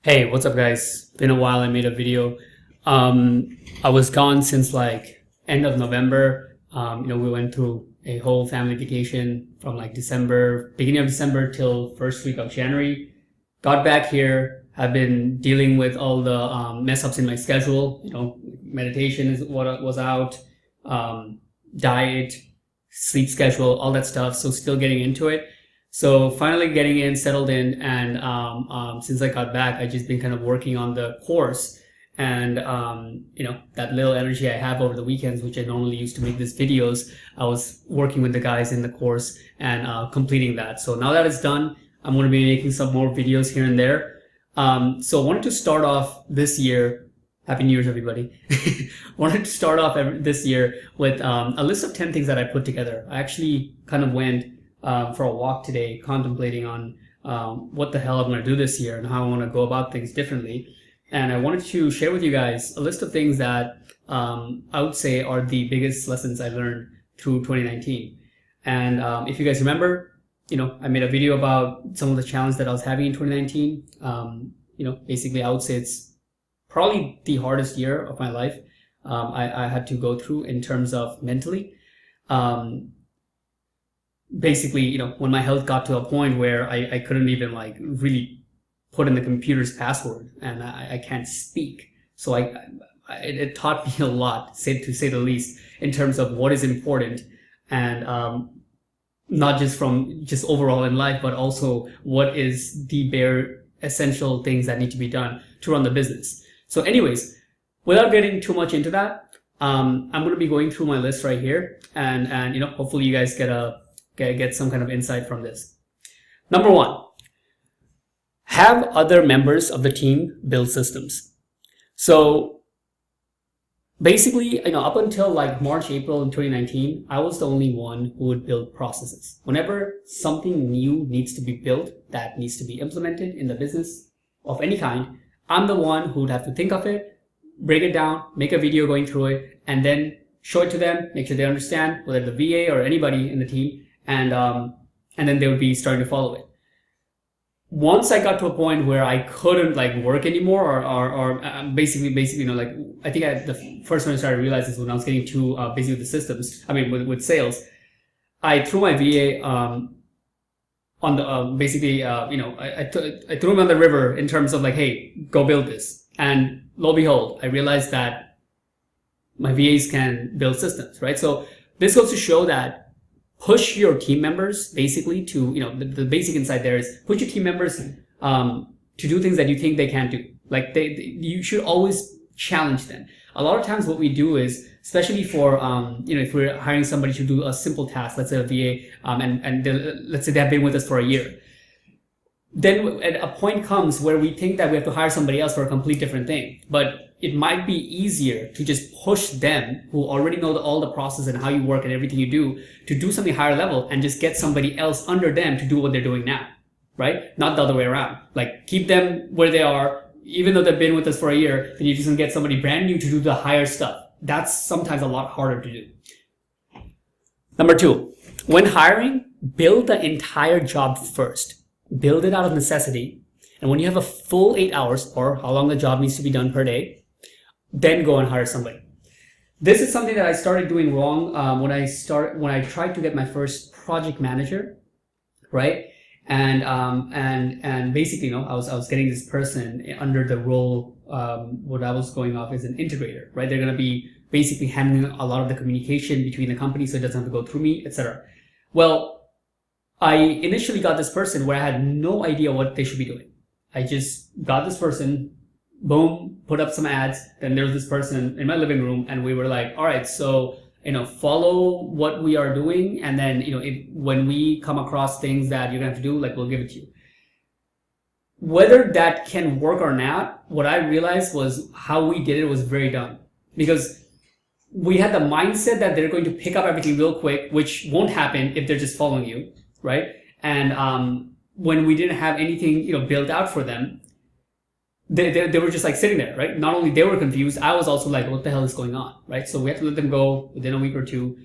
Hey, what's up guys? Been a while. I made a video. I was gone since like end of November. We went through a whole family vacation from like December, beginning of December till first week of January. Got back here. I've been dealing with all the mess ups in my schedule. Meditation is what was out, diet, sleep schedule, all that stuff. So still getting into it. So finally getting in, settled in, and since I got back, I've just been kind of working on the course, and that little energy I have over the weekends, which I normally use to make these videos, I was working with the guys in the course and completing that. So now that it's done, I'm going to be making some more videos here and there. So I wanted to start off this year. Happy New Year's, everybody. Wanted to start off this year with a list of 10 things that I put together. I actually kind of went for a walk today, contemplating on what the hell I'm going to do this year and how I want to go about things differently. And I wanted to share with you guys a list of things that I would say are the biggest lessons I learned through 2019. And if you guys remember, I made a video about some of the challenges that I was having in 2019. Basically, I would say it's probably the hardest year of my life I had to go through in terms of mentally. Basically, when my health got to a point where I couldn't even like really put in the computer's password, and I can't speak. So it taught me a lot, to say the least, in terms of what is important, and not just from just overall in life, but also what is the bare essential things that need to be done to run the business. So anyways, without getting too much into that, I'm going to be going through my list right here, and hopefully you guys get some kind of insight from this. Number one, have other members of the team build systems. So basically, up until like March, April in 2019, I was the only one who would build processes. Whenever something new needs to be built that needs to be implemented in the business of any kind, I'm the one who would have to think of it, break it down, make a video going through it, and then show it to them, make sure they understand, whether the VA or anybody in the team, and then they would be starting to follow it. Once I got to a point where I couldn't like work anymore, or basically, I think the first time I started to realize this when I was getting too busy with the systems. I mean, with sales, I threw my VA on the I threw him on the river in terms of like, hey, go build this. And lo and behold, I realized that my VAs can build systems, right? So this goes to show that push your team members basically to, the basic insight there is push your team members to do things that you think they can't do. Like you should always challenge them. A lot of times what we do is, especially for, if we're hiring somebody to do a simple task, let's say a VA, let's say they have been with us for a year. Then at a point comes where we think that we have to hire somebody else for a complete different thing. But it might be easier to just push them who already know all the process and how you work and everything you do to do something higher level and just get somebody else under them to do what they're doing now, right? Not the other way around. Like keep them where they are, even though they've been with us for a year, then you just get somebody brand new to do the higher stuff. That's sometimes a lot harder to do. Number two, when hiring, build the entire job first. Build it out of necessity. And when you have a full 8 hours or how long the job needs to be done per day, then go and hire somebody. This is something that I started doing wrong when I tried to get my first project manager, right? And basically, I was getting this person under the role. What I was going off is an integrator, right? They're going to be basically handling a lot of the communication between the companies, so it doesn't have to go through me, etc. Well, I initially got this person where I had no idea what they should be doing. I just got this person, boom, put up some ads. Then there's this person in my living room, and we were like, all right, so, follow what we are doing. And then, when we come across things that you're going to have to do, like, we'll give it to you. Whether that can work or not, what I realized was how we did it was very dumb, because we had the mindset that they're going to pick up everything real quick, which won't happen if they're just following you, right? And, when we didn't have anything, built out for them, they were just like sitting there, right? Not only they were confused, I was also like, what the hell is going on, right? So we had to let them go within a week or two.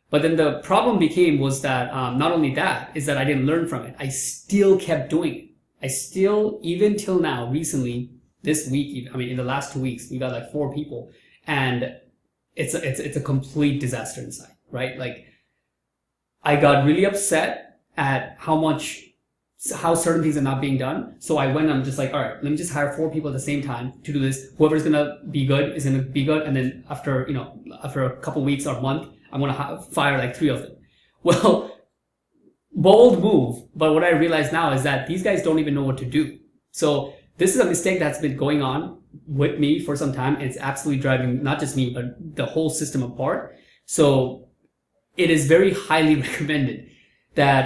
But then the problem was that not only that, is that I didn't learn from it. I still kept doing it. I still, even till now, recently, this week, I mean, in the last 2 weeks, we got like 4 people, and it's a complete disaster inside, right? Like, I got really upset at how certain things are not being done. So I went, I'm just like, all right, let me just hire 4 people at the same time to do this. Whoever's gonna be good is gonna be good, and then after a couple weeks or a month, I'm gonna fire like 3 of them. Well, bold move, but what I realize now is that these guys don't even know what to do. So this is a mistake that's been going on with me for some time. It's absolutely driving not just me, but the whole system apart. So it is very highly recommended that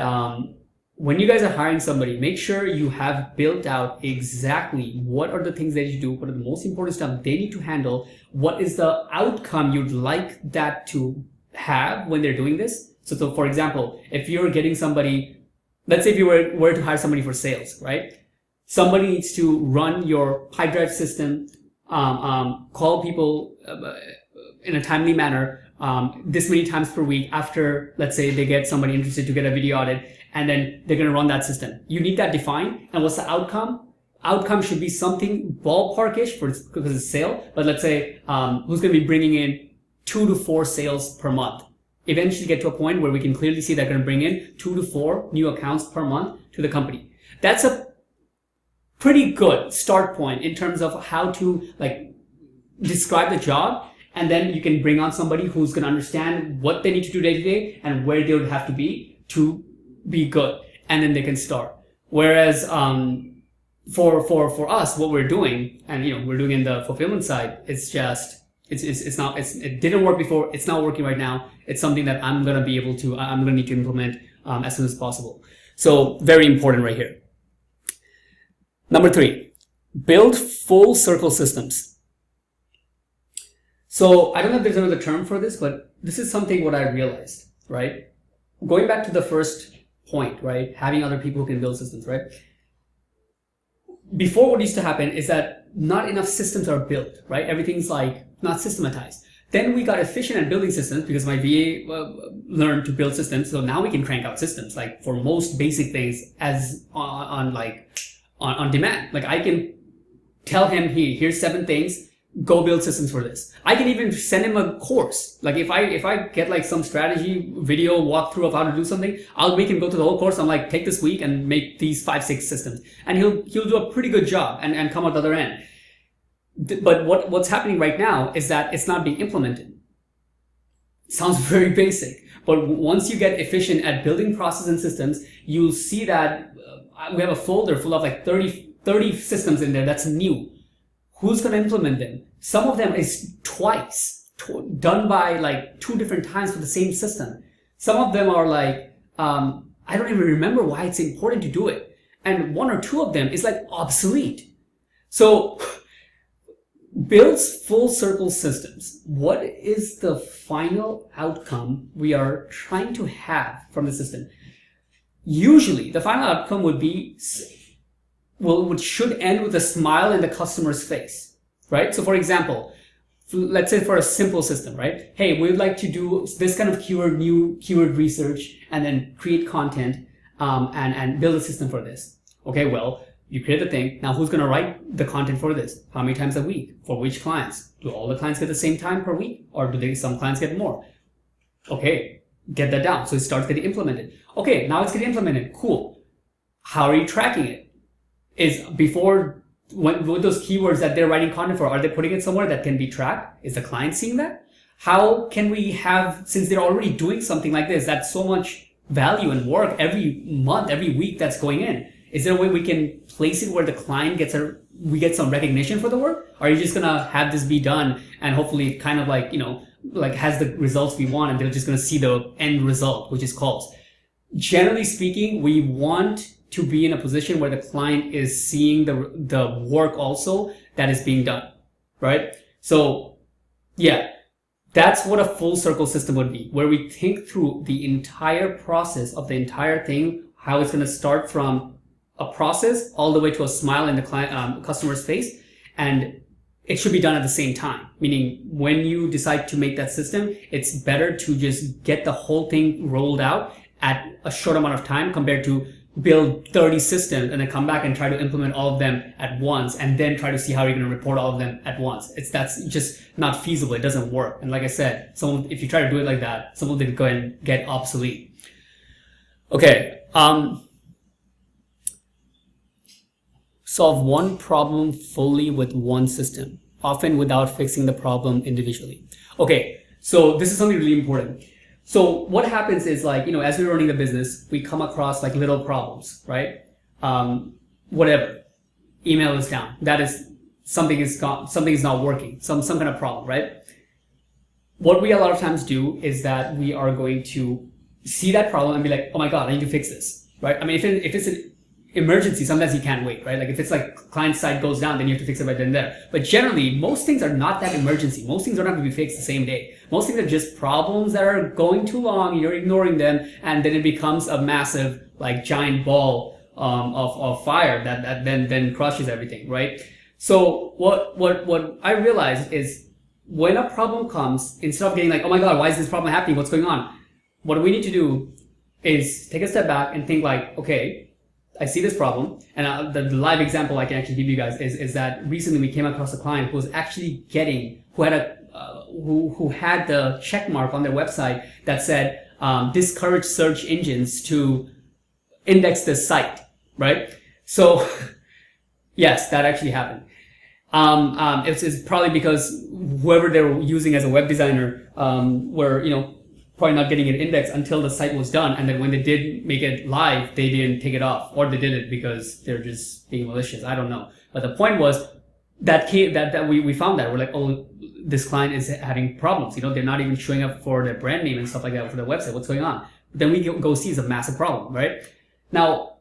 when you guys are hiring somebody, make sure you have built out exactly what are the things they need to do, what are the most important stuff they need to handle, what is the outcome you'd like that to have when they're doing this. So for example, if you're getting somebody, let's say if you were to hire somebody for sales, right? Somebody needs to run your Pipedrive system, call people in a timely manner, this many times per week after, let's say, they get somebody interested to get a video audit, and then they're going to run that system. You need that defined. And what's the outcome? Outcome should be something ballparkish because it's sale. But let's say who's going to be bringing in 2 to 4 sales per month. Eventually get to a point where we can clearly see they're going to bring in 2 to 4 new accounts per month to the company. That's a pretty good start point in terms of how to like describe the job. And then you can bring on somebody who's going to understand what they need to do day to day and where they would have to be good, and then they can start. Whereas for us, what we're doing, and we're doing in the fulfillment side, it's not, it didn't work before, it's not working right now. It's something that I'm gonna need to implement as soon as possible. So very important right here. Number 3, build full circle systems. So I don't know if there's another term for this, but this is something what I realized, right? Going back to the first point, right? Having other people who can build systems, right? Before, what used to happen is that not enough systems are built, right? Everything's like not systematized. Then we got efficient at building systems because my VA learned to build systems. So now we can crank out systems like for most basic things as on demand. Like I can tell him, hey, here's 7 things. Go build systems for this. I can even send him a course. Like if I get like some strategy video walkthrough of how to do something, I'll make him go through the whole course. I'm like, take this week and make these 5-6 systems, and he'll do a pretty good job and come out the other end. But what's happening right now is that it's not being implemented. It sounds very basic, but once you get efficient at building process and systems, you'll see that we have a folder full of like 30 systems in there that's new. Who's going to implement them? Some of them is twice, done by like 2 different times for the same system. Some of them are like, I don't even remember why it's important to do it. And 1 or 2 of them is like obsolete. So builds full circle systems. What is the final outcome we are trying to have from the system? Usually the final outcome would be, which should end with a smile in the customer's face, right? So for example, let's say for a simple system, right? Hey, we'd like to do this kind of new keyword research and then create content and build a system for this. Okay, well, you create the thing. Now who's going to write the content for this? How many times a week? For which clients? Do all the clients get the same time per week? Or do some clients get more? Okay, get that down. So it starts getting implemented. Okay, now it's getting implemented. Cool. How are you tracking it? Is before, with those keywords that they're writing content for, are they putting it somewhere that can be tracked? Is the client seeing that? How can we have, since they're already doing something like this, that's so much value and work every month, every week that's going in, is there a way we can place it where the client we get some recognition for the work? Or are you just gonna have this be done and hopefully kind of like, like has the results we want and they're just gonna see the end result, which is calls? Generally speaking, we want to be in a position where the client is seeing the work also that is being done, right? So yeah, that's what a full circle system would be, where we think through the entire process of the entire thing, how it's going to start from a process all the way to a smile in the client customer's face, and it should be done at the same time. Meaning, when you decide to make that system, it's better to just get the whole thing rolled out at a short amount of time compared to build 30 systems and then come back and try to implement all of them at once and then try to see how you're going to report all of them at once. That's just not feasible. It doesn't work. And like I said, if you try to do it like that, some of them go and get obsolete. Okay. Solve one problem fully with one system, often without fixing the problem individually. Okay. So this is something really important. So what happens is, like, as we're running the business, we come across like little problems, right? Whatever, email is down. That is something is not working. Some kind of problem, right? What we a lot of times do is that we are going to see that problem and be like, oh my God, I need to fix this, right? I mean, if it's an emergency, sometimes you can't wait, right? Like if it's like client side goes down, then you have to fix it right then and there. But generally, most things are not that emergency. Most things don't have to be fixed the same day. Most things are just problems that are going too long, you're ignoring them, and then it becomes a massive, like, giant ball of fire that then crushes everything, right? So what I realized is, when a problem comes, instead of getting like, oh my God, why is this problem happening? What's going on? What we need to do is take a step back and think like, okay, I see this problem, and the live example I can actually give you guys is that recently we came across a client who was actually who had the check mark on their website that said discourage search engines to index this site, right? So yes, that actually happened. It's probably because whoever they were using as a web designer were probably not getting it indexed until the site was done, and then when they did make it live, they didn't take it off, or they did it because they're just being malicious. I don't know. But the point was that we found that we're like, oh, this client is having problems. They're not even showing up for their brand name and stuff like that for their website. What's going on? Then we go see it's a massive problem, right? Now,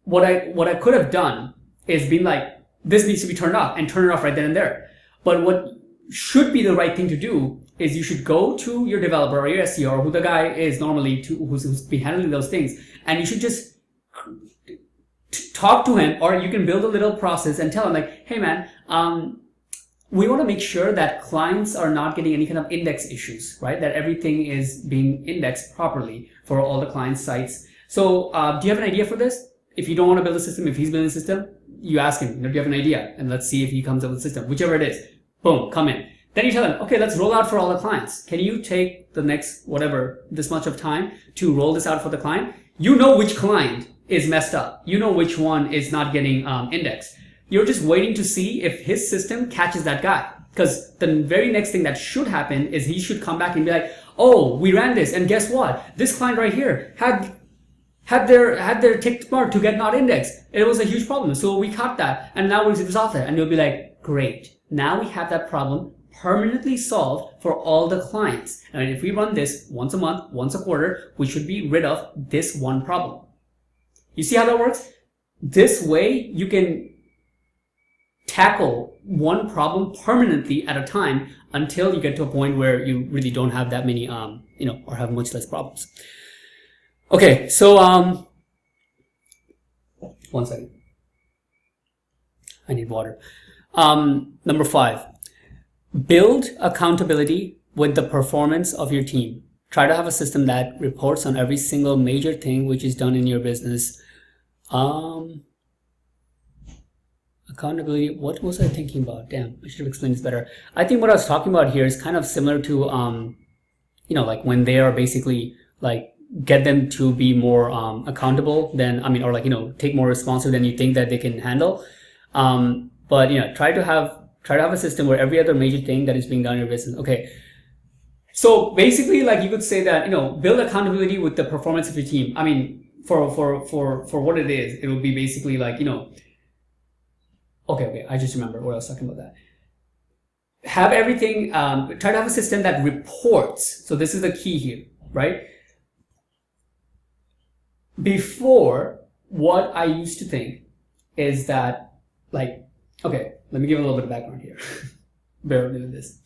what I could have done is been like, this needs to be turned off, and turn it off right then and there. But what should be the right thing to do is you should go to your developer or your SEO or who the guy is normally who's be handling those things, and you should just talk to him, or you can build a little process and tell him like, hey man, we want to make sure that clients are not getting any kind of index issues, right? That everything is being indexed properly for all the client sites. So do you have an idea for this? If you don't want to build a system, if he's building a system, you ask him, do you have an idea? And let's see if he comes up with a system, whichever it is. Boom, come in. Then you tell them, okay, let's roll out for all the clients. Can you take the next, whatever, this much of time to roll this out for the client? You know which client is messed up. You know which one is not getting indexed. You're just waiting to see if his system catches that guy. Because the very next thing that should happen is he should come back and be like, oh, we ran this, and guess what? This client right here had their tick mark to get not indexed. It was a huge problem. So we caught that, and now it's off there. And you'll be like, great. Now we have that problem permanently solved for all the clients. And if we run this once a month, once a quarter, we should be rid of this one problem. You see how that works? This way you can tackle one problem permanently at a time until you get to a point where you really don't have that many, or have much less problems. Okay, so, one second. I need water. Number 5. Build accountability with the performance of your team. Try to have a system that reports on every single major thing which is done in your business. Accountability, what was I thinking about? Damn, I should have explained this better. I think what I was talking about here is kind of similar to, like when they are basically like, get them to be more accountable than, or like, take more responsibility than you think that they can handle. But try to have a system where every other major thing that is being done in your business. Okay. So basically, like, you could say that, build accountability with the performance of your team. I mean, for what it is, it will be basically like, okay, I just remember what I was talking about that. Have everything, try to have a system that reports. So this is the key here, right? Before, what I used to think is that, like, okay, let me give a little bit of background here. Bear with me with this.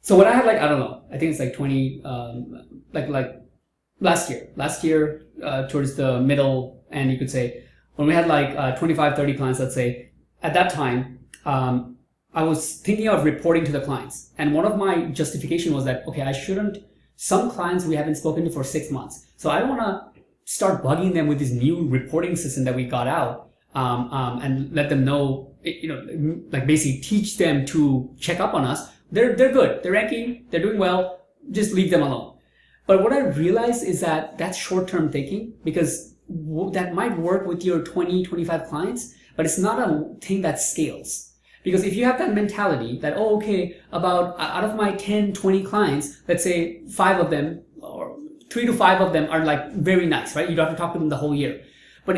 So when I had, like, I don't know, I think it's like 20, like last year, towards the middle end, you could say, when we had like 25, 30 clients, let's say, at that time, I was thinking of reporting to the clients. And one of my justification was that, okay, some clients we haven't spoken to for 6 months. So I don't want to start bugging them with this new reporting system that we got out, and let them know, like basically teach them to check up on us. They're good. They're ranking. They're doing well. Just leave them alone. But what I realized is that that's short-term thinking, because that might work with your 20, 25 clients, but it's not a thing that scales. Because if you have that mentality that, oh, okay, about out of my 10, 20 clients, let's say 5 of them or 3 to 5 of them are like very nice, right? You don't have to talk to them the whole year. But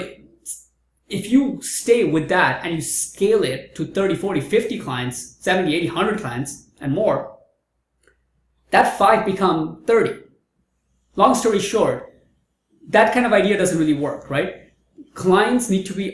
if you stay with that and you scale it to 30, 40, 50 clients, 70, 80, 100 clients and more, that 5 become 30. Long story short, that kind of idea doesn't really work, right?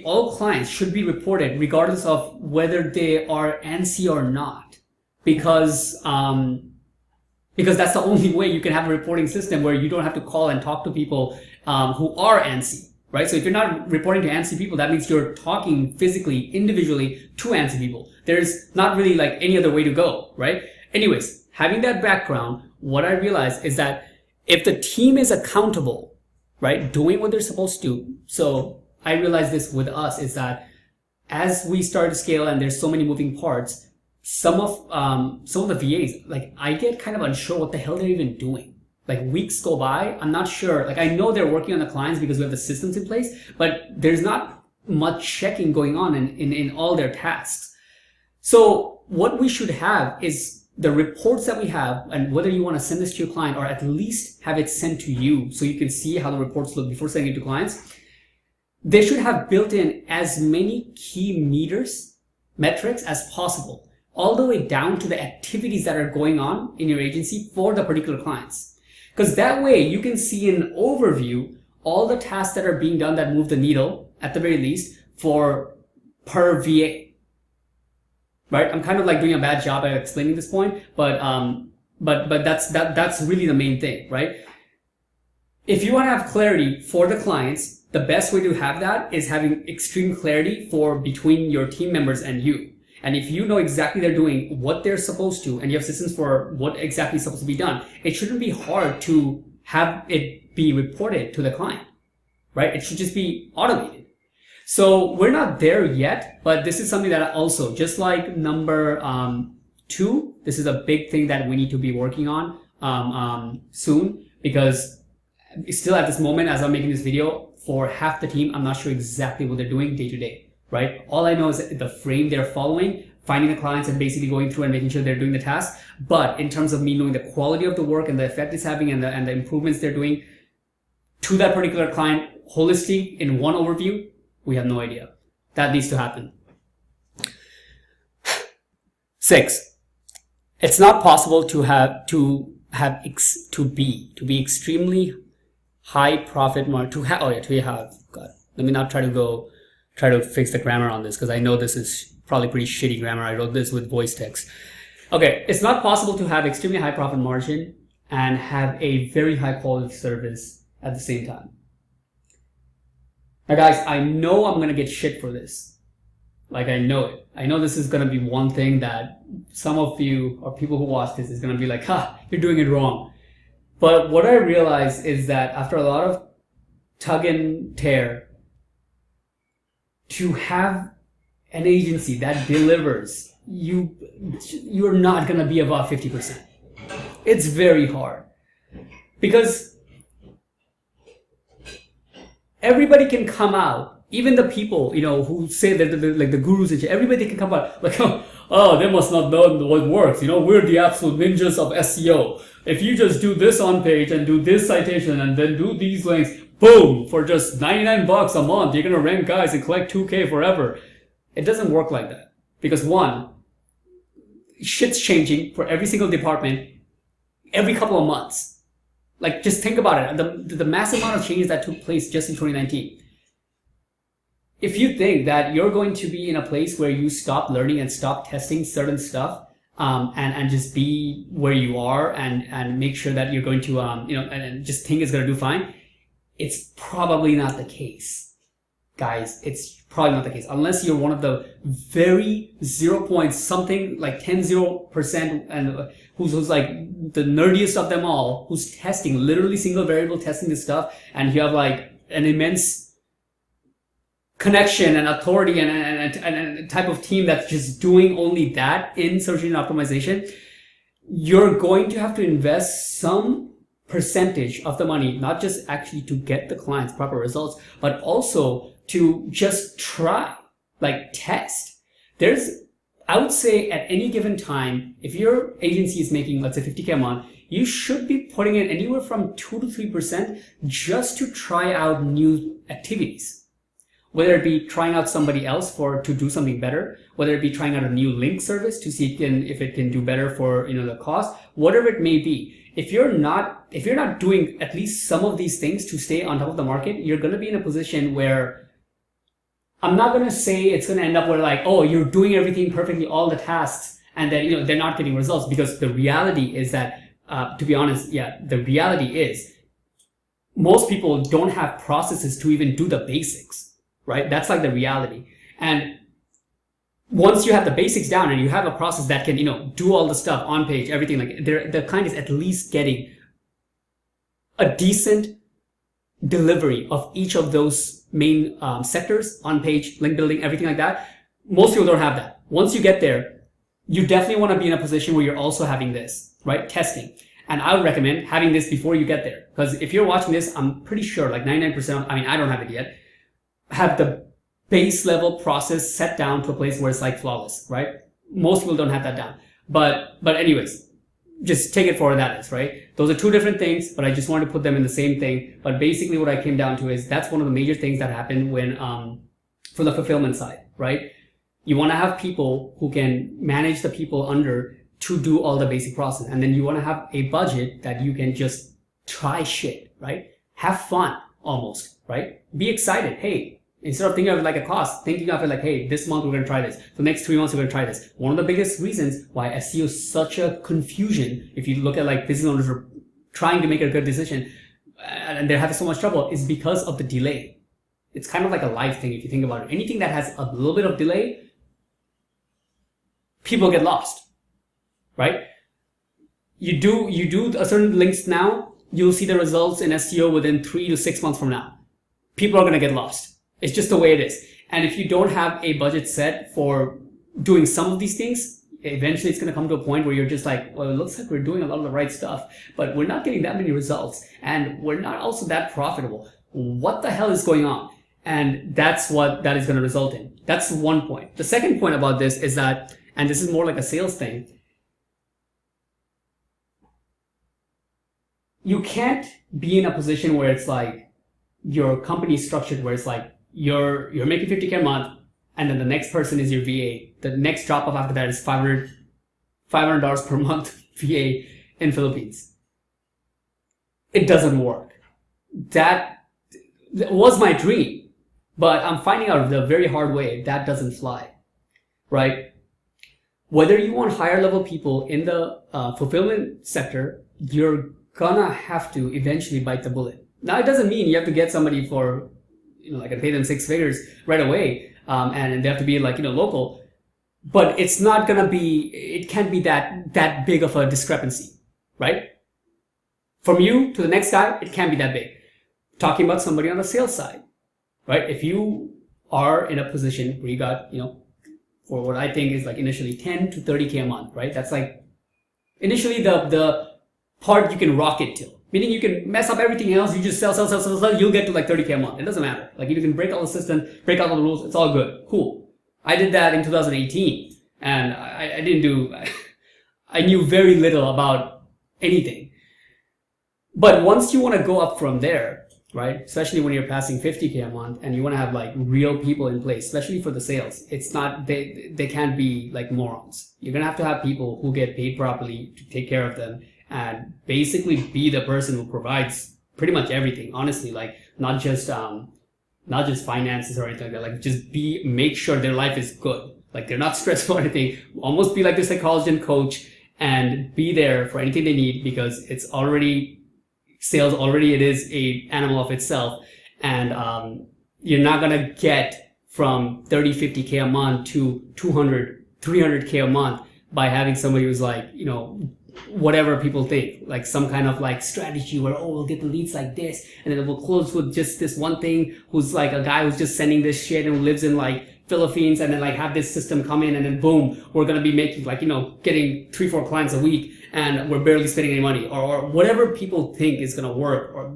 All clients should be reported regardless of whether they are ANSI or not, because that's the only way you can have a reporting system where you don't have to call and talk to people who are ANSI, right? So if you're not reporting to ANSI people, that means you're talking physically, individually to ANSI people. There's not really like any other way to go, right? Anyways, having that background, what I realized is that if the team is accountable, right, doing what they're supposed to. So I realized this with us is that as we start to scale and there's so many moving parts, some of the VAs, like I get kind of unsure what the hell they're even doing. Like weeks go by, I'm not sure. Like I know they're working on the clients because we have the systems in place, but there's not much checking going on in all their tasks. So what we should have is the reports that we have, and whether you want to send this to your client or at least have it sent to you so you can see how the reports look before sending it to clients, they should have built in as many key metrics as possible, all the way down to the activities that are going on in your agency for the particular clients. Because that way you can see in an overview all the tasks that are being done that move the needle, at the very least, for per VA. Right? I'm kind of like doing a bad job at explaining this point, but that's really the main thing, right? If you want to have clarity for the clients, the best way to have that is having extreme clarity between your team members and you. And if you know exactly they're doing what they're supposed to, and you have systems for what exactly is supposed to be done, it shouldn't be hard to have it be reported to the client, right? It should just be automated. So we're not there yet, but this is something that also, just like number 2, this is a big thing that we need to be working on soon, because still at this moment, as I'm making this video, for half the team, I'm not sure exactly what they're doing day to day, right? All I know is that the frame they're following, finding the clients and basically going through and making sure they're doing the task. But in terms of me knowing the quality of the work and the effect it's having and the improvements they're doing to that particular client holistic in one overview, we have no idea. That needs to happen. 6, it's not possible to be extremely high profit margin God, let me not try to fix the grammar on this, because I know this is probably pretty shitty grammar. I wrote this with voice text. Okay, it's not possible to have extremely high profit margin and have a very high quality service at the same time. Now guys, I know I'm going to get shit for this. Like, I know it. I know this is going to be one thing that some of you or people who watch this is going to be like, you're doing it wrong. But what I realized is that after a lot of tug and tear, to have an agency that delivers, you're not going to be above 50%. It's very hard. Because everybody can come out, even the people, who say that like the gurus and shit, everybody can come out like, oh, they must not know what works. We're the absolute ninjas of SEO. If you just do this on page and do this citation and then do these links, boom, for just $99 a month, you're going to rank guys and collect 2K forever. It doesn't work like that. Because one, shit's changing for every single department every couple of months. Like, just think about it. The massive amount of changes that took place just in 2019. If you think that you're going to be in a place where you stop learning and stop testing certain stuff, and just be where you are and make sure that you're going to, and just think it's going to do fine, it's probably not the case. Guys, it's probably not the case. Unless you're one of the very 0 point something, like 10% and who's like the nerdiest of them all, who's testing, literally single variable testing this stuff, and you have like an immense connection and authority and a type of team that's just doing only that in search engine optimization, you're going to have to invest some percentage of the money, not just actually to get the clients proper results, but also to just try, like test. I would say at any given time, if your agency is making, let's say 50K a month, you should be putting in anywhere from 2 to 3% just to try out new activities. Whether it be trying out somebody else to do something better, whether it be trying out a new link service to see if it can do better for the cost, whatever it may be. If you're not doing at least some of these things to stay on top of the market, you're going to be in a position where I'm not going to say it's going to end up where like, oh, you're doing everything perfectly, all the tasks, and then they're not getting results, because the reality is that to be honest, the reality is most people don't have processes to even do the basics. Right? That's like the reality. And once you have the basics down and you have a process that can, do all the stuff on page, everything, like the client is at least getting a decent delivery of each of those main sectors, on page, link building, everything like that. Most people don't have that. Once you get there, you definitely want to be in a position where you're also having this, right? Testing. And I would recommend having this before you get there. Because if you're watching this, I'm pretty sure like 99%, I don't have it yet, have the base level process set down to a place where it's like flawless, right? Most people don't have that down. But anyways, just take it for what that is, right? Those are two different things, but I just wanted to put them in the same thing. But basically what I came down to is that's one of the major things that happen when, for the fulfillment side, right? You want to have people who can manage the people under to do all the basic process. And then you want to have a budget that you can just try shit, right? Have fun almost, right? Be excited. Hey, instead of thinking of it like a cost, thinking of it like, hey, this month we're going to try this. For the next 3 months, we're going to try this. One of the biggest reasons why SEO is such a confusion, if you look at like business owners are trying to make a good decision and they're having so much trouble, is because of the delay. It's kind of like a life thing if you think about it. Anything that has a little bit of delay, people get lost, right? You do a certain links now, you'll see the results in SEO within 3 to 6 months from now. People are going to get lost. It's just the way it is. And if you don't have a budget set for doing some of these things, eventually it's going to come to a point where you're just like, well, it looks like we're doing a lot of the right stuff, but we're not getting that many results. And we're not also that profitable. What the hell is going on? And that's what that is going to result in. That's one point. The second point about this is that, and this is more like a sales thing, you can't be in a position where it's like your company is structured where it's like, you're making 50K a month, and then the next person is your VA. The next drop off after that is $500 per month VA in Philippines. It doesn't work. That was my dream, but I'm finding out the very hard way that doesn't fly, right? Whether you want higher level people in the fulfillment sector, you're gonna have to eventually bite the bullet. Now, it doesn't mean you have to get somebody for like I pay them 6 figures right away, and they have to be like, local, but it's not going to be, it can't be that big of a discrepancy, right? From you to the next guy, it can't be that big. Talking about somebody on the sales side, right? If you are in a position where you got, for what I think is like initially 10 to 30K a month, right? That's like initially the part you can rocket to. Meaning you can mess up everything else, you just sell, you'll get to like 30K a month. It doesn't matter. Like you can break all the systems, break all the rules, it's all good. Cool. I did that in 2018 and I knew very little about anything. But once you want to go up from there, right? Especially when you're passing 50K a month and you want to have like real people in place, especially for the sales. It's not, they can't be like morons. You're going to have people who get paid properly to take care of them and basically be the person who provides pretty much everything, honestly, like not just finances or anything like that, like just make sure their life is good. Like they're not stressed or anything, almost be like the psychologist and coach and be there for anything they need because it's already, sales already, it is a animal of itself. And, you're not going to get from 30, 50K a month to 200, 300K a month by having somebody who's like, whatever people think, like some kind of like strategy where, oh, we'll get the leads like this, and then we'll close with just this one thing, who's like a guy who's just sending this shit and who lives in like Philippines, and then like have this system come in, and then boom, we're going to be making like, getting 3-4 clients a week, and we're barely spending any money, or whatever people think is going to work, or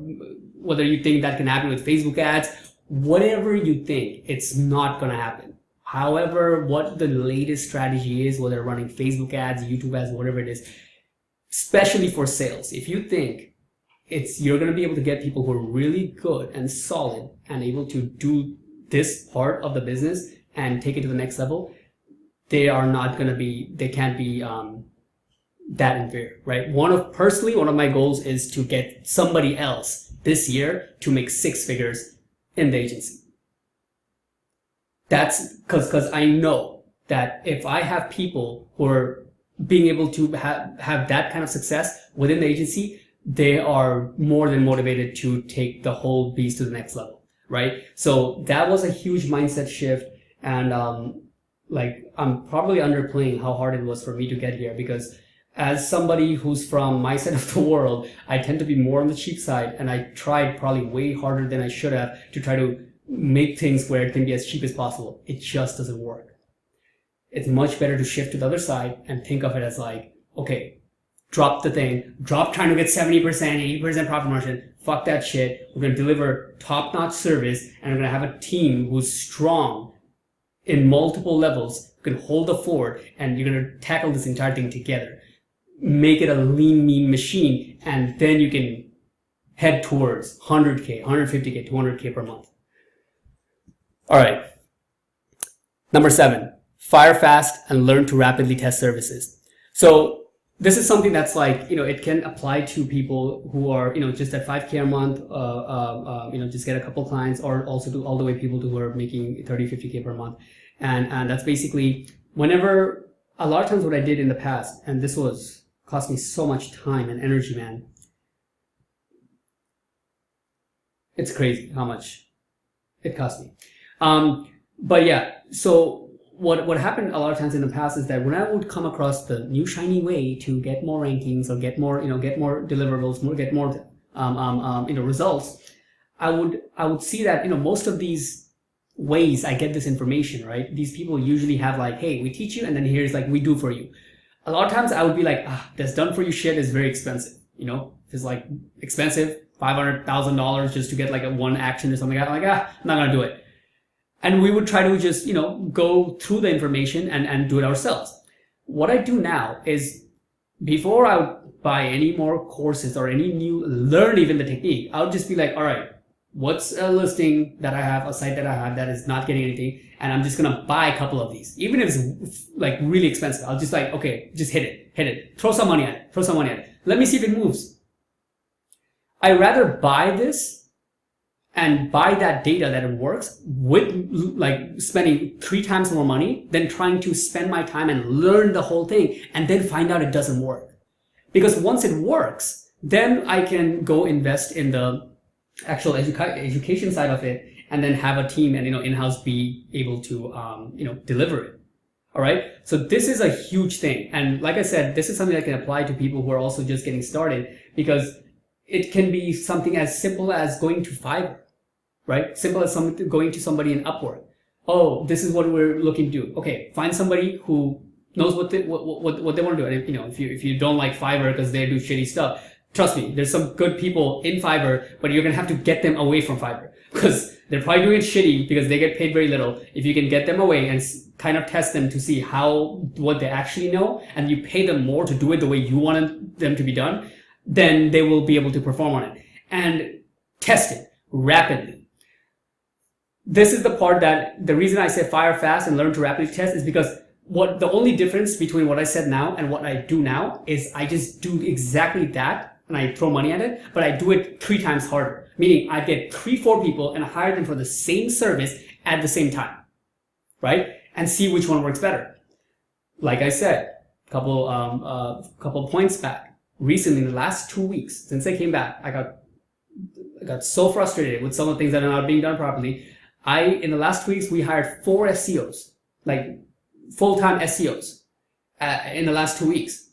whether you think that can happen with Facebook ads, whatever you think, it's not going to happen. However, what the latest strategy is, whether running Facebook ads, YouTube ads, whatever it is, especially for sales, if you think you're going to be able to get people who are really good and solid and able to do this part of the business and take it to the next level, they can't be that inferior, right? Personally, one of my goals is to get somebody else this year to make 6 figures in the agency. That's because I know that if I have people who are being able to have that kind of success within the agency, they are more than motivated to take the whole beast to the next level, right? So that was a huge mindset shift, and I'm probably underplaying how hard it was for me to get here, because as somebody who's from my side of the world, I tend to be more on the cheap side, and I tried probably way harder than I should have to try to make things where it can be as cheap as possible. It just doesn't work. It's much better to shift to the other side and think of it as like, okay, drop trying to get 70%, 80% profit margin. Fuck that shit. We're going to deliver top-notch service, and we're going to have a team who's strong in multiple levels, who can hold the fort, and you're going to tackle this entire thing together. Make it a lean, mean machine, and then you can head towards 100K, 150K, 200K per month. All right. Number 7, fire fast and learn to rapidly test services. So this is something that's like, it can apply to people who are, just at 5K a month, just get a couple clients, or also to all the way people who are making 30, 50K per month. And that's basically a lot of times what I did in the past, and this cost me so much time and energy, man. It's crazy how much it cost me. But yeah, so what happened a lot of times in the past is that when I would come across the new shiny way to get more rankings or get more deliverables, get more results, I would see that most of these ways I get this information, right? These people usually have like, hey, we teach you, and then here's like we do for you. A lot of times I would be like, this done for you shit is very expensive. It's like expensive, $500,000 just to get like a one action or something. I'm like, I'm not gonna do it. And we would try to just, go through the information and do it ourselves. What I do now is, before I would buy any more courses or learn even the technique, I would just be like, all right, what's a listing that I have, a site that I have that is not getting anything, and I'm just going to buy a couple of these. Even if it's like really expensive, I'll just like, okay, just hit it. Throw some money at it. Let me see if it moves. I'd rather buy this and buy that data that it works with like spending 3 times more money than trying to spend my time and learn the whole thing and then find out it doesn't work. Because once it works, then I can go invest in the actual education side of it, and then have a team and in-house be able to deliver it. All right. So this is a huge thing, and like I said, this is something that can apply to people who are also just getting started, because it can be something as simple as going to Fiverr. Right? Simple as going to somebody in Upwork. Oh, this is what we're looking to do. Okay, find somebody who knows what they want to do. And if you don't like Fiverr because they do shitty stuff, trust me, there's some good people in Fiverr, but you're gonna have to get them away from Fiverr, because they're probably doing it shitty because they get paid very little. If you can get them away and kind of test them to see what they actually know, and you pay them more to do it the way you want them to be done, then they will be able to perform on it. And test it rapidly. This is the part that the reason I say fire fast and learn to rapidly test is because the only difference between what I said now and what I do now is I just do exactly that and I throw money at it, but I do it 3 times harder. Meaning I get 3-4 people and hire them for the same service at the same time, right? And see which one works better. Like I said, couple points back. Recently, in the last 2 weeks, since I came back, I got so frustrated with some of the things that are not being done properly. In the last 2 weeks, we hired 4 SEOs, like full-time SEOs, in the last 2 weeks.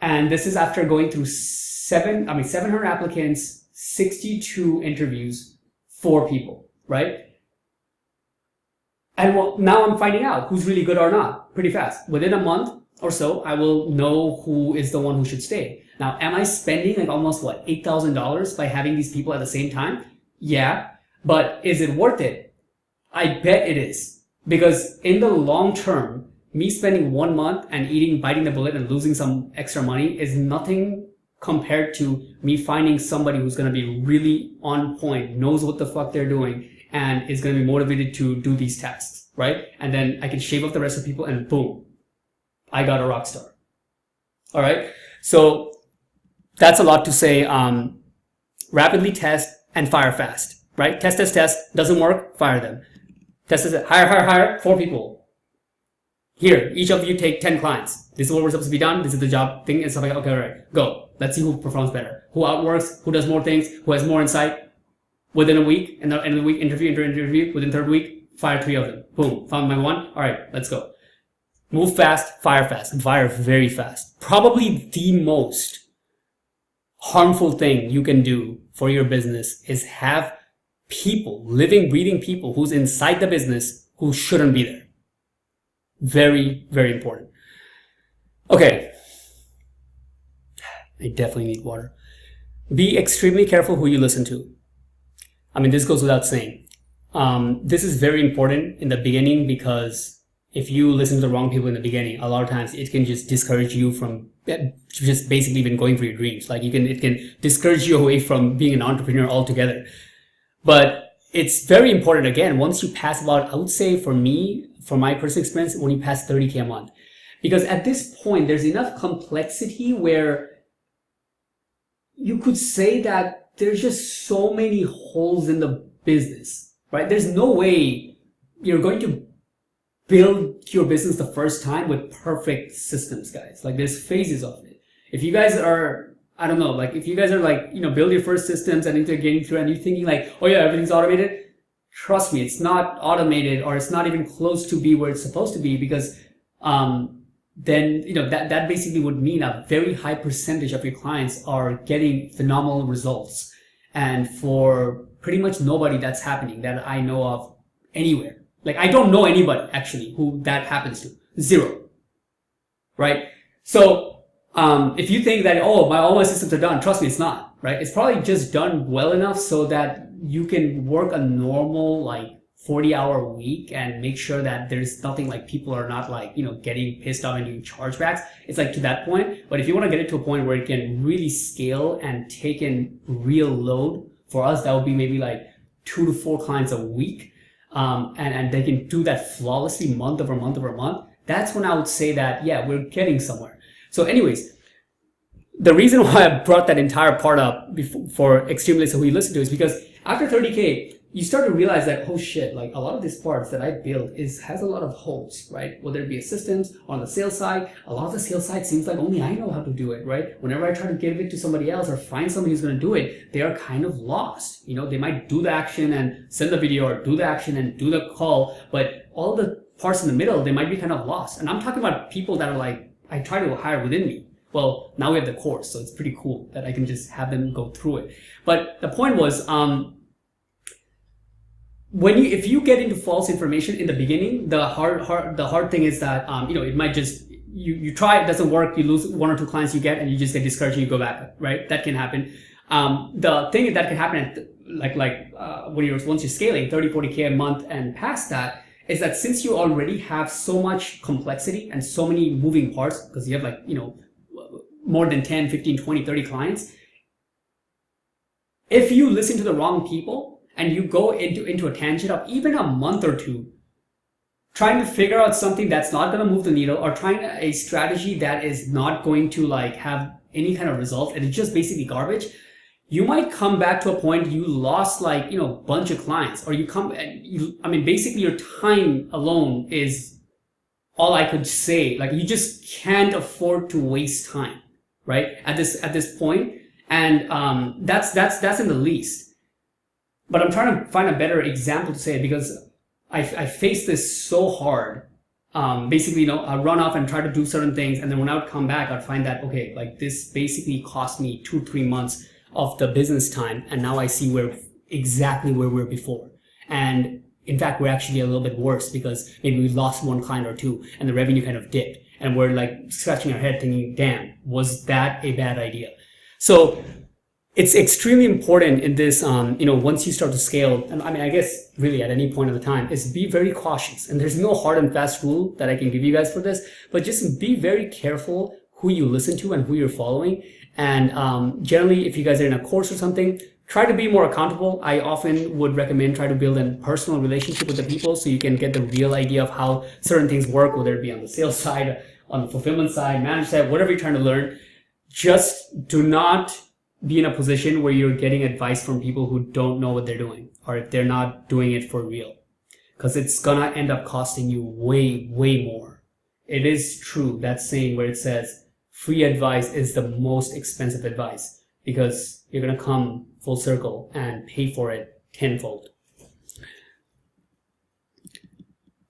And this is after going through 700 applicants, 62 interviews, 4 people, right? And well, now I'm finding out who's really good or not pretty fast. Within a month or so, I will know who is the one who should stay. Now, am I spending like almost what, $8,000 by having these people at the same time? Yeah, but is it worth it? I bet it is. Because in the long term, me spending 1 month and biting the bullet and losing some extra money is nothing compared to me finding somebody who's going to be really on point, knows what the fuck they're doing, and is going to be motivated to do these tasks, right? And then I can shave off the rest of the people and boom, I got a rock star. All right. So that's a lot to say. Rapidly test and fire fast, right? Test, doesn't work, fire them. Test, hire, 4 people. Here, each of you take 10 clients. This is what we're supposed to be done. This is the job thing and stuff like that. Okay, all right, go. Let's see who performs better, who outworks, who does more things, who has more insight. Within a week, and the end of the week, interview. Within 3rd week, fire 3 of them. Boom, found my one. All right, let's go. Move fast, fire very fast. Probably the most harmful thing you can do for your business is have people, living, breathing people who's inside the business who shouldn't be there. Very, very important. Okay. I definitely need water. Be extremely careful who you listen to. I mean, this goes without saying. This is very important in the beginning because if you listen to the wrong people in the beginning, a lot of times it can just discourage you from just basically even going for your dreams. Like it can discourage you away from being an entrepreneur altogether. But it's very important, again, once you pass about, I would say for me, from my personal experience, when you pass 30K a month. Because at this point, there's enough complexity where you could say that there's just so many holes in the business, right? There's no way you're going to build your business the first time with perfect systems, guys. Like there's phases of it. If you guys are, I don't know, like if you guys are like, build your first systems and into getting through and you're thinking like, oh yeah, everything's automated. Trust me, it's not automated or it's not even close to be where it's supposed to be because, then, that basically would mean a very high percentage of your clients are getting phenomenal results. And for pretty much nobody that's happening that I know of anywhere. Like I don't know anybody actually who that happens to. 0. Right? So, if you think that, oh, all my systems are done, trust me, it's not, right? It's probably just done well enough so that you can work a normal, like 40-hour week and make sure that there's nothing like people are not like, getting pissed off and doing chargebacks. It's like to that point. But if you want to get it to a point where it can really scale and take in real load, for us, that would be maybe like 2 to 4 clients a week. And they can do that flawlessly month over month over month. That's when I would say that, yeah, we're getting somewhere. So anyways, the reason why I brought that entire part up for extremely who you listen to is because after 30K, you start to realize that, oh shit, like a lot of these parts that I built has a lot of holes, right? Whether it be a systems or on the sales side, a lot of the sales side seems like only I know how to do it, right? Whenever I try to give it to somebody else or find somebody who's going to do it, they are kind of lost. They might do the action and send the video or do the action and do the call, but all the parts in the middle, they might be kind of lost. And I'm talking about people that are like, I try to hire within me. Well, now we have the course, so it's pretty cool that I can just have them go through it. But the point was, if you get into false information in the beginning, the hard thing is that it might just you try, it doesn't work, you lose 1 or 2 clients you get, and you just get discouraged and you go back, right? That can happen. The thing that can happen at once you're scaling 30, 40K a month and past that is that since you already have so much complexity and so many moving parts, because you have more than 10, 15, 20, 30 clients, if you listen to the wrong people and you go into a tangent of even a month or 2, trying to figure out something that's not going to move the needle or trying a strategy that is not going to have any kind of result and it's just basically garbage, you might come back to a point you lost a bunch of clients, or basically your time alone is all I could say. Like you just can't afford to waste time, right? At this point. And that's in the least. But I'm trying to find a better example to say it because I faced this so hard basically, I'd run off and try to do certain things. And then when I would come back, I'd find that, okay, like this basically cost me 2-3 months of the business time. And now I see exactly where we were before. And in fact, we're actually a little bit worse because maybe we lost one client or two and the revenue kind of dipped. And we're like scratching our head thinking, damn, was that a bad idea? So it's extremely important in this, once you start to scale, and I mean, I guess really at any point of the time, is be very cautious. And there's no hard and fast rule that I can give you guys for this, but just be very careful who you listen to and who you're following. And generally, if you guys are in a course or something, try to be more accountable. I often would recommend try to build a personal relationship with the people so you can get the real idea of how certain things work, whether it be on the sales side, on the fulfillment side, management side, whatever you're trying to learn. Just do not be in a position where you're getting advice from people who don't know what they're doing, or if they're not doing it for real, because it's gonna end up costing you way, way more. It is true, that saying where it says free advice is the most expensive advice, because you're gonna come full circle and pay for it tenfold.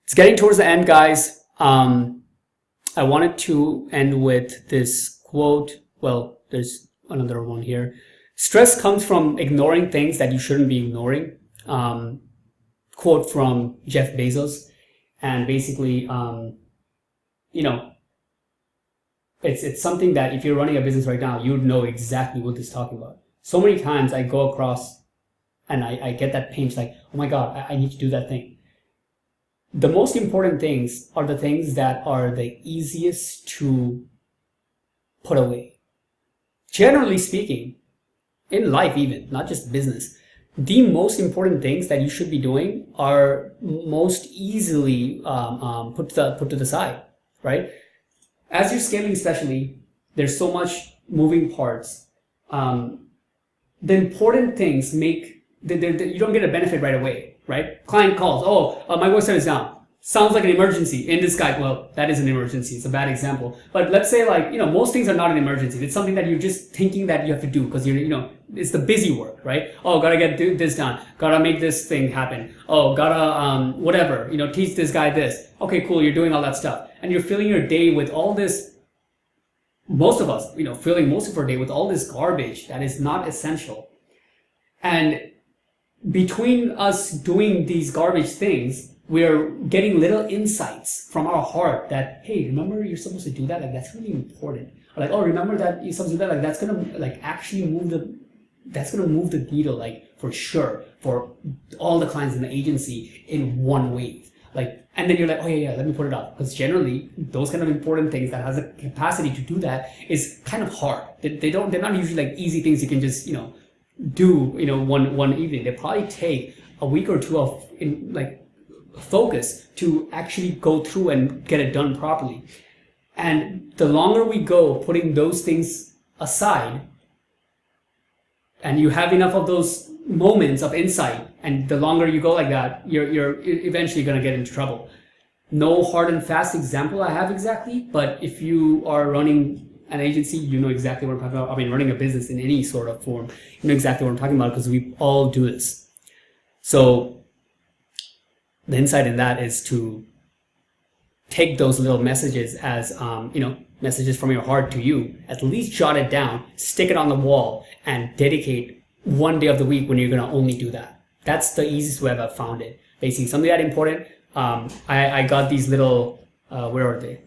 It's getting towards the end, guys. I wanted to end with this quote. Well, there's another one here. Stress comes from ignoring things that you shouldn't be ignoring. Quote from Jeff Bezos. And basically, it's something that if you're running a business right now, you'd know exactly what this is talking about. So many times I go across and I get that pain. It's like, oh my God, I need to do that thing. The most important things are the things that are the easiest to put away. Generally speaking, in life even, not just business, the most important things that you should be doing are most easily put to the side, right? As you're scaling especially, there's so much moving parts. The important things you don't get a benefit right away, right? Client calls, my website is down. Sounds like an emergency in disguise. Well, that is an emergency. It's a bad example. But let's say most things are not an emergency. It's something that you're just thinking that you have to do because it's the busy work, right? Oh, gotta get this done. Gotta make this thing happen. Oh, gotta, whatever, teach this guy this. Okay, cool. You're doing all that stuff. And you're filling your day with all this, most of us, filling most of our day with all this garbage that is not essential. And between us doing these garbage things, we're getting little insights from our heart that, hey, remember you're supposed to do that? Like, that's really important. Or like, oh, remember that you're supposed to do that? Like, that's going to actually move the needle, like, for sure, for all the clients in the agency in one wave. Like, and then you're like, oh yeah, let me put it up. Because generally, those kind of important things that has a capacity to do that is kind of hard. They're not usually like easy things you can just, do, one evening. They probably take a week or two of, focus to actually go through and get it done properly. And the longer we go putting those things aside, and you have enough of those moments of insight, and the longer you go like that, you're eventually going to get into trouble. No hard and fast example I have exactly, but if you are running an agency, you know exactly what I'm talking about. I mean, running a business in any sort of form, you know exactly what I'm talking about because we all do this. So the insight in that is to take those little messages as, messages from your heart to you, at least jot it down, stick it on the wall, and dedicate one day of the week when you're going to only do that. That's the easiest way I've found it. Basically, something that important. I got these little, where are they?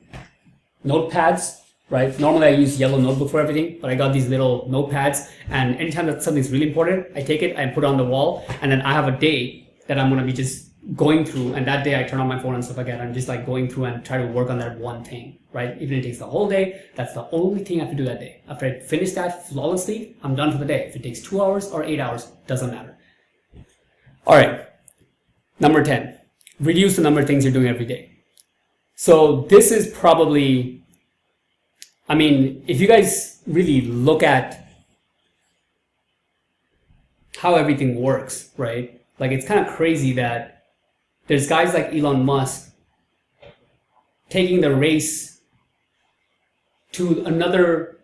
Notepads, right? Normally I use yellow notebook for everything, but I got these little notepads, and anytime that something's really important, I take it and put it on the wall, and then I have a day that I'm going to be just going through, and that day I turn on my phone and stuff like that. I'm just like going through and try to work on that one thing, right? Even if it takes the whole day, that's the only thing I have to do that day. After I finish that flawlessly, I'm done for the day. If it takes 2 hours or 8 hours, doesn't matter. All right. Number 10, reduce the number of things you're doing every day. So this is probably, if you guys really look at how everything works, right? Like, it's kind of crazy that there's guys like Elon Musk taking the race to another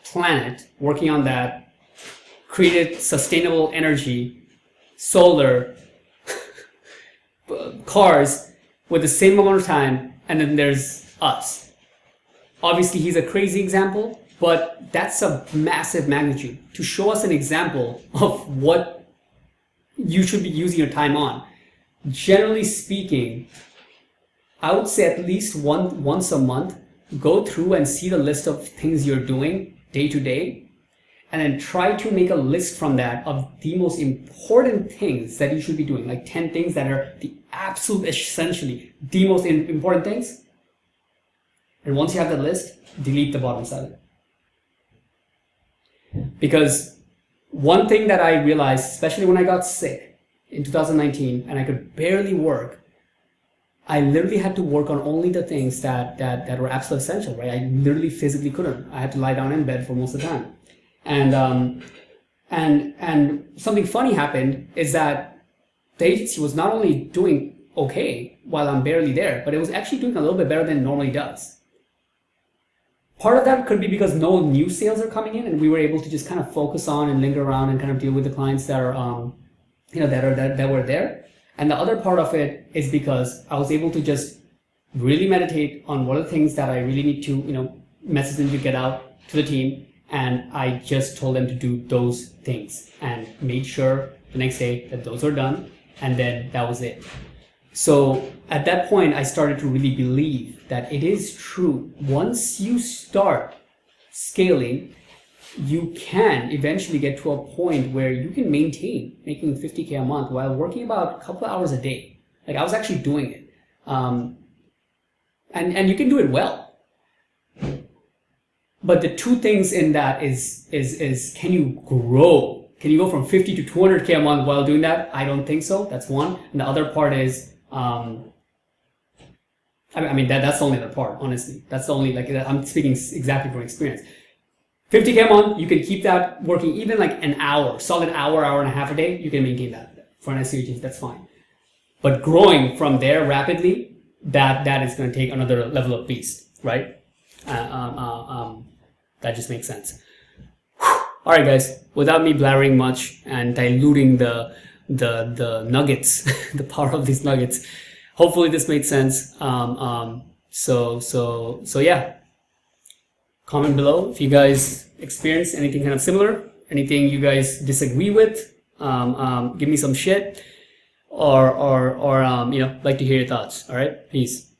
planet, working on that, created sustainable energy, solar, cars, with the same amount of time, and then there's us. Obviously, he's a crazy example, but that's a massive magnitude to show us an example of what you should be using your time on. Generally speaking, I would say at least once a month, go through and see the list of things you're doing day to day, and then try to make a list from that of the most important things that you should be doing, like 10 things that are the absolute, essentially the most important things. And once you have that list, delete the bottom 7. Because one thing that I realized, especially when I got sick in 2019 and I could barely work, I literally had to work on only the things that were absolutely essential, right? I literally physically couldn't. I had to lie down in bed for most of the time. And something funny happened is that the agency was not only doing okay while I'm barely there, but it was actually doing a little bit better than it normally does. Part of that could be because no new sales are coming in, and we were able to just kind of focus on and linger around and kind of deal with the clients that are, that were there. And the other part of it is because I was able to just really meditate on what are the things that I really need to, message them to get out to the team. And I just told them to do those things and made sure the next day that those are done. And then that was it. So at that point, I started to really believe that it is true. Once you start scaling, you can eventually get to a point where you can maintain making 50K a month while working about a couple of hours a day. Like I was actually doing it. And you can do it well. But the two things in that is can you grow? Can you go from 50 to 200K a month while doing that? I don't think so. That's one. And the other part is, that's the only other part, honestly. That's the only, I'm speaking exactly from experience. 50K a month, you can keep that working even like an hour, solid hour and a half a day, you can maintain that. For an SEO agency, that's fine. But growing from there rapidly, that is going to take another level of beast, right? That just makes sense. All right, guys, without me blabbering much and diluting the nuggets, the power of these nuggets, hopefully this made sense. So yeah. Comment below if you guys experience anything kind of similar, anything you guys disagree with. Give me some shit, or like to hear your thoughts. All right, peace.